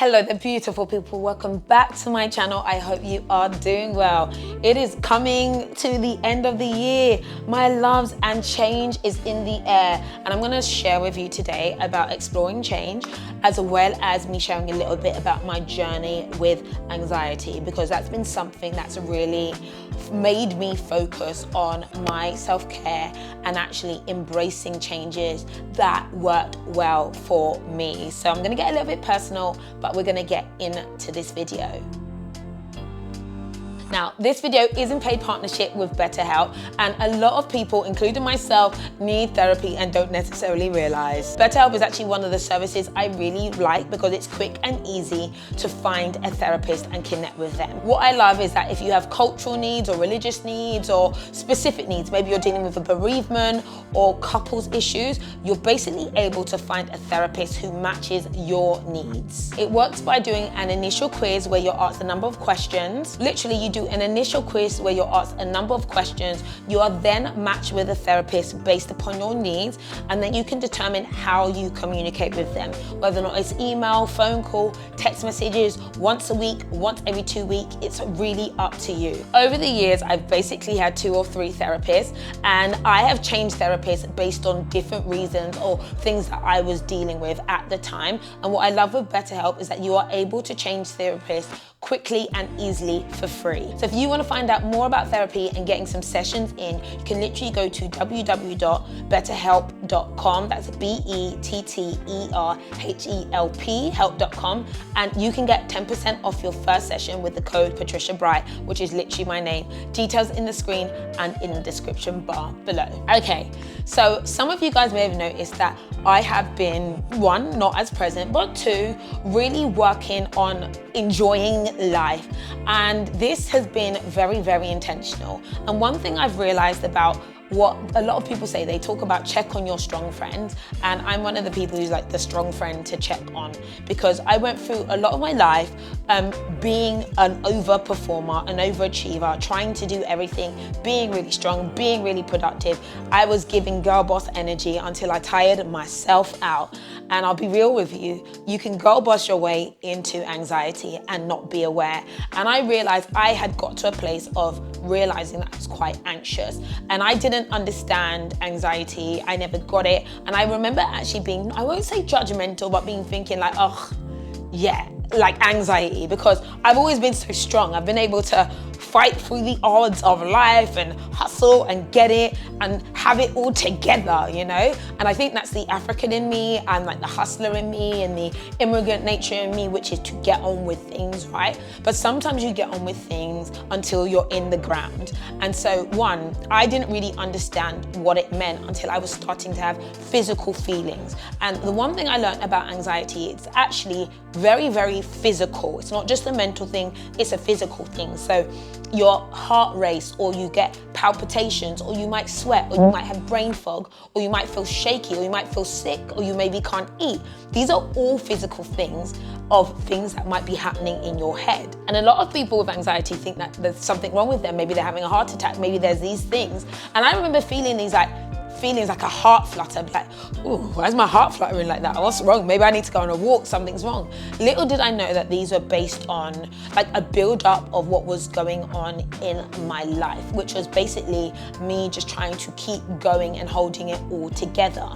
Hello there, beautiful people. Welcome back to my channel. I hope you are doing well. It is coming to the end of the year. My loves, and change is in the air. And I'm going to share with you today about exploring change, as well as me sharing a little bit about my journey with anxiety, because that's been something that's really made me focus on my self-care and actually embracing changes that worked well for me. So I'm going to get a little bit personal, but we're going to get into this video. Now, this video is in paid partnership with BetterHelp, and a lot of people, including myself, need therapy and don't necessarily realize. BetterHelp is actually one of the services I really like because it's quick and easy to find a therapist and connect with them. What I love is that if you have cultural needs or religious needs or specific needs, maybe you're dealing with a bereavement or couples issues, you're basically able to find a therapist who matches your needs. It works by doing an initial quiz where you're asked a number of questions. Literally, you do an initial quiz where you're asked a number of questions. You are then matched with a therapist based upon your needs, and then you can determine how you communicate with them, whether or not it's email, phone call, text messages, once a week, once every 2 weeks. It's really up to you. Over the years, I've basically had 2 or 3 therapists, and I have changed therapists based on different reasons or things that I was dealing with at the time. And what I love with BetterHelp is that you are able to change therapists quickly and easily for free. So if you want to find out more about therapy and getting some sessions in, you can literally go to www.betterhelp.com. That's BETTERHELP, help.com, and you can get 10% off your first session with the code Patricia Bright, which is literally my name. Details in the screen and in the description bar below. Okay, so some of you guys may have noticed that I have been, 1, not as present, but 2, really working on enjoying life. And this has been very, very intentional. And one thing I've realized about what a lot of people say, they talk about check on your strong friends, and I'm one of the people who's like the strong friend to check on, because I went through a lot of my life being an overperformer, an overachiever, trying to do everything, being really strong, being really productive. I was giving girl boss energy until I tired myself out. And I'll be real with you, you can girl boss your way into anxiety and not be aware. And I realized I had got to a place of realizing that I was quite anxious, and I didn't understand anxiety. I never got it. And I remember actually being, I won't say judgmental, but being thinking like, oh yeah, like anxiety, because I've always been so strong. I've been able to fight through the odds of life and hustle and get it and have it all together, you know? And I think that's the African in me, and like the hustler in me, and the immigrant nature in me, which is to get on with things, right? But sometimes you get on with things until you're in the ground. And so 1, I didn't really understand what it meant until I was starting to have physical feelings. And the one thing I learned about anxiety, it's actually very, very physical. It's not just a mental thing, it's a physical thing. So your heart race, or you get palpitations, or you might sweat, or you might have brain fog, or you might feel shaky, or you might feel sick, or you maybe can't eat. These are all physical things of things that might be happening in your head. And a lot of people with anxiety think that there's something wrong with them. Maybe they're having a heart attack, maybe there's these things. And I remember feeling these feelings like a heart flutter, like, ooh, why is my heart fluttering like that? What's wrong? Maybe I need to go on a walk, something's wrong. Little did I know that these were based on like a build-up of what was going on in my life, which was basically me just trying to keep going and holding it all together.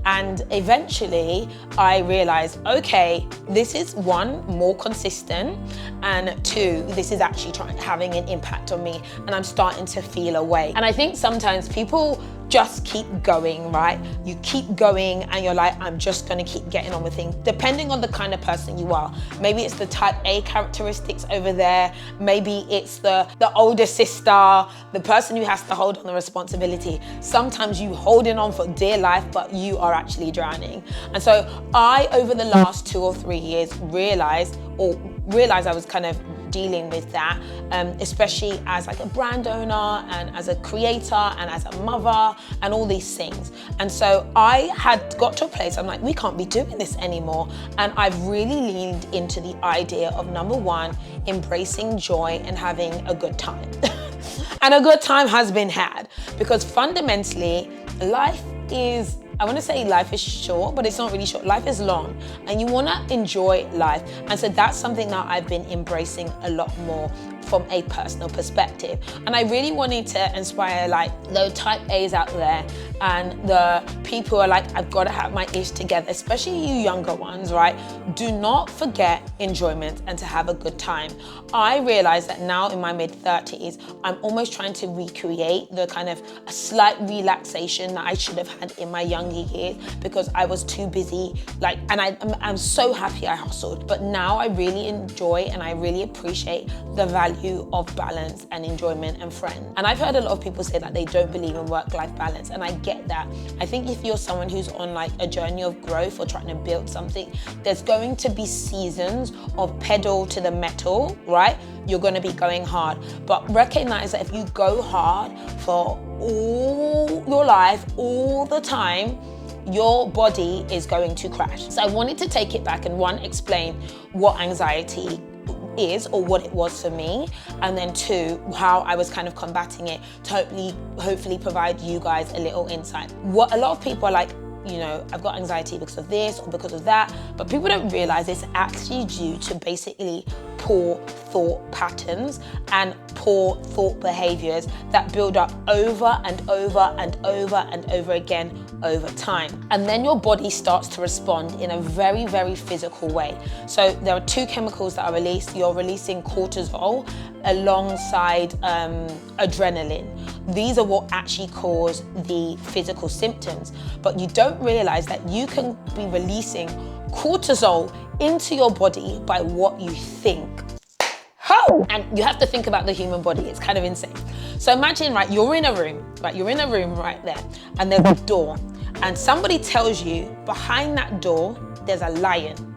And eventually I realized, okay, this is 1, more consistent, and 2, this is actually having an impact on me, and I'm starting to feel away. And I think sometimes people just keep going, right? You keep going and you're like, I'm just gonna keep getting on with things, depending on the kind of person you are. Maybe it's the type A characteristics over there. Maybe it's the older sister, the person who has to hold on the responsibility. Sometimes you holding on for dear life, but you are actually drowning. And so I, over the last 2 or 3 years, realized I was kind of dealing with that, especially as like a brand owner and as a creator and as a mother and all these things. And so I had got to a place, I'm like, we can't be doing this anymore. And I've really leaned into the idea of, number 1, embracing joy and having a good time. And a good time has been had, because fundamentally life is I want to say life is short, but it's not really short. Life is long, and you want to enjoy life. And so that's something that I've been embracing a lot more from a personal perspective. And I really wanted to inspire like the type A's out there and the people who are like, I've got to have my ish together, especially you younger ones, right? Do not forget enjoyment and to have a good time. I realize that now in my mid-30s, I'm almost trying to recreate the kind of a slight relaxation that I should have had in my younger years because I was too busy. Like, and I'm so happy I hustled, but now I really enjoy and I really appreciate the value of balance and enjoyment and friends. And I've heard a lot of people say that they don't believe in work-life balance, and I get that. I think if you're someone who's on like a journey of growth or trying to build something, there's going to be seasons of pedal to the metal, right? You're going to be going hard, but recognize that if you go hard for all your life, all the time, your body is going to crash. So I wanted to take it back and one, explain what anxiety is or what it was for me, and then two, how I was kind of combating it to hopefully provide you guys a little insight. What a lot of people are like, you know, I've got anxiety because of this or because of that, but people don't realize it's actually due to basically poor thought patterns and poor thought behaviors that build up over and over and over and over again over time. And then your body starts to respond in a very, very physical way. So there are two chemicals that are released. You're releasing cortisol alongside adrenaline. These are what actually cause the physical symptoms, but you don't realize that you can be releasing cortisol into your body by what you think. How? And you have to think about the human body. It's kind of insane. So imagine, right, you're in a room right there, and there's a door, and somebody tells you behind that door, there's a lion.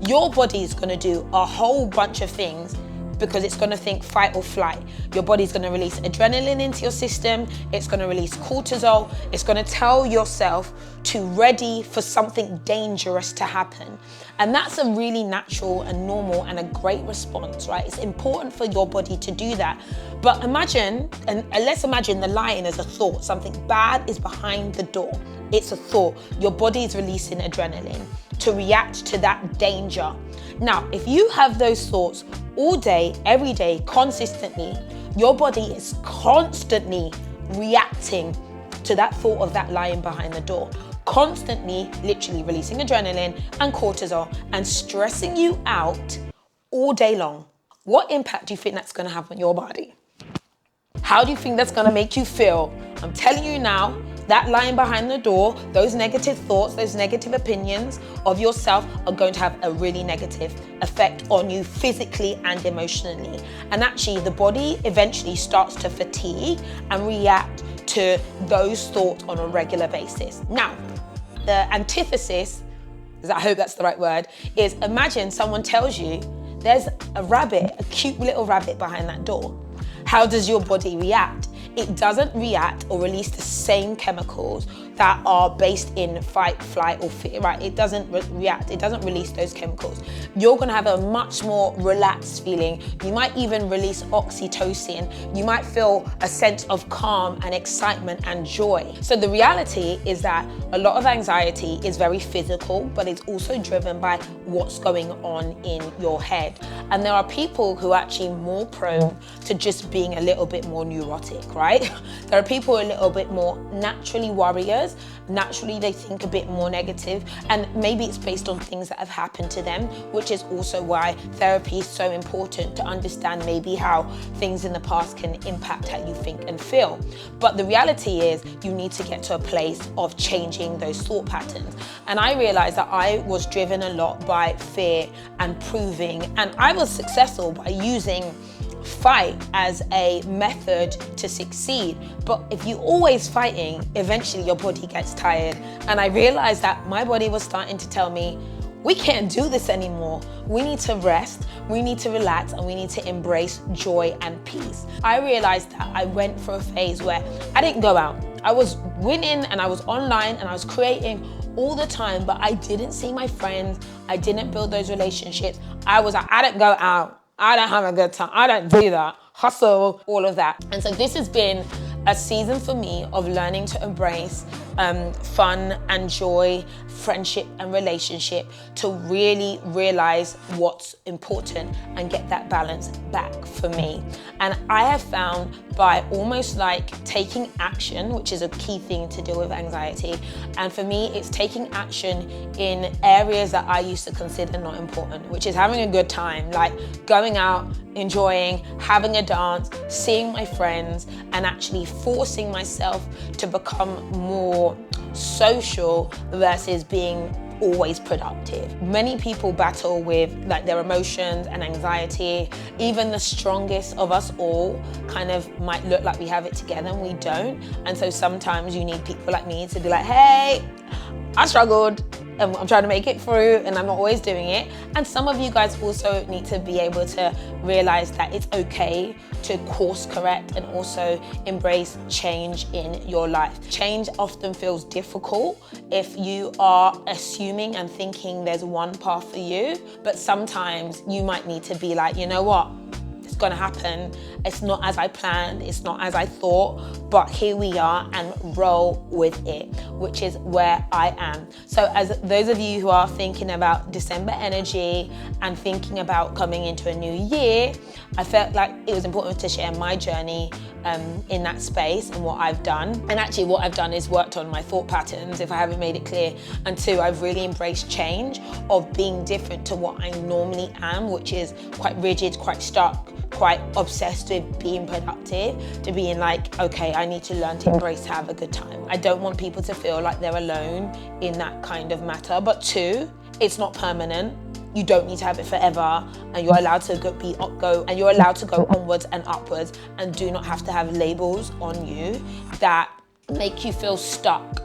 Your body is gonna do a whole bunch of things because it's gonna think fight or flight. Your body's gonna release adrenaline into your system, it's gonna release cortisol, it's gonna tell yourself to ready for something dangerous to happen. And that's a really natural and normal and a great response, right? It's important for your body to do that. But imagine, and let's imagine the lion is a thought, something bad is behind the door. It's a thought. Your body is releasing adrenaline to react to that danger. Now, if you have those thoughts all day, every day, consistently, your body is constantly reacting to that thought of that lion behind the door, constantly literally releasing adrenaline and cortisol and stressing you out all day long. What impact do you think that's gonna have on your body? How do you think that's gonna make you feel? I'm telling you now, that lion behind the door, those negative thoughts, those negative opinions of yourself are going to have a really negative effect on you physically and emotionally. And actually the body eventually starts to fatigue and react to those thoughts on a regular basis. Now, the antithesis, I hope that's the right word, is imagine someone tells you there's a rabbit, a cute little rabbit behind that door. How does your body react? It doesn't react or release the same chemicals that are based in fight, flight, or fear, right? It doesn't react, it doesn't release those chemicals. You're gonna have a much more relaxed feeling. You might even release oxytocin. You might feel a sense of calm and excitement and joy. So the reality is that a lot of anxiety is very physical, but it's also driven by what's going on in your head. And there are people who are actually more prone to just being a little bit more neurotic, right? There are people who are a little bit more naturally warriors. Naturally, they think a bit more negative, and maybe it's based on things that have happened to them, which is also why therapy is so important, to understand maybe how things in the past can impact how you think and feel. But the reality is you need to get to a place of changing those thought patterns. And I realized that I was driven a lot by fear and proving, and I was successful by using fight as a method to succeed. But if you're always fighting, eventually your body gets tired. And I realized that my body was starting to tell me, we can't do this anymore. We need to rest, we need to relax, and we need to embrace joy and peace. I realized that I went through a phase where I didn't go out. I was winning and I was online and I was creating all the time, but I didn't see my friends. I didn't build those relationships. I was like, I didn't go out. I don't have a good time. I don't do that. Hustle, all of that. And so this has been a season for me of learning to embrace fun and joy, friendship and relationship, to really realize what's important and get that balance back for me. And I have found by almost like taking action, which is a key thing to deal with anxiety, and for me it's taking action in areas that I used to consider not important, which is having a good time, like going out, enjoying, having a dance, seeing my friends, and actually forcing myself to become more social versus being always productive. Many people battle with like their emotions and anxiety. Even the strongest of us all kind of might look like we have it together and we don't. And so sometimes you need people like me to be like, hey, I struggled and I'm trying to make it through and I'm not always doing it. And some of you guys also need to be able to realize that it's okay to course correct and also embrace change in your life. Change often feels difficult if you are assuming and thinking there's one path for you, but sometimes you might need to be like, you know what? It's gonna happen. It's not as I planned, it's not as I thought, but here we are, and roll with it, which is where I am. So as those of you who are thinking about December energy and thinking about coming into a new year, I felt like it was important to share my journey in that space and what I've done. And actually what I've done is worked on my thought patterns, if I haven't made it clear. And two, I've really embraced change of being different to what I normally am, which is quite rigid, quite stuck, quite obsessed with being productive, to being like, okay, I need to learn to embrace to have a good time. I don't want people to feel like they're alone in that kind of matter. But two, it's not permanent. You don't need to have it forever, and you're allowed to you're allowed to go onwards and upwards, and do not have to have labels on you that make you feel stuck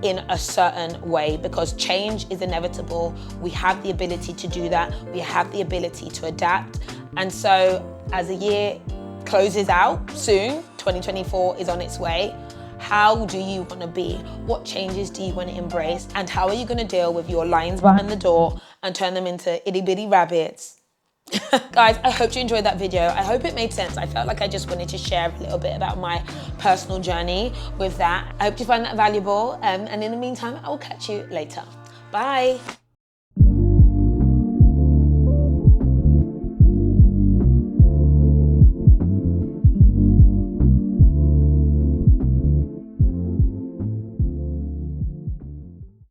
in a certain way, because change is inevitable. We have the ability to do that. We have the ability to adapt. And so as the year closes out soon, 2024 is on its way, how do you want to be? What changes do you want to embrace? And how are you going to deal with your lions behind the door and turn them into itty bitty rabbits? Guys, I hope you enjoyed that video. I hope it made sense. I felt like I just wanted to share a little bit about my personal journey with that. I hope you find that valuable. And in the meantime, I will catch you later. Bye.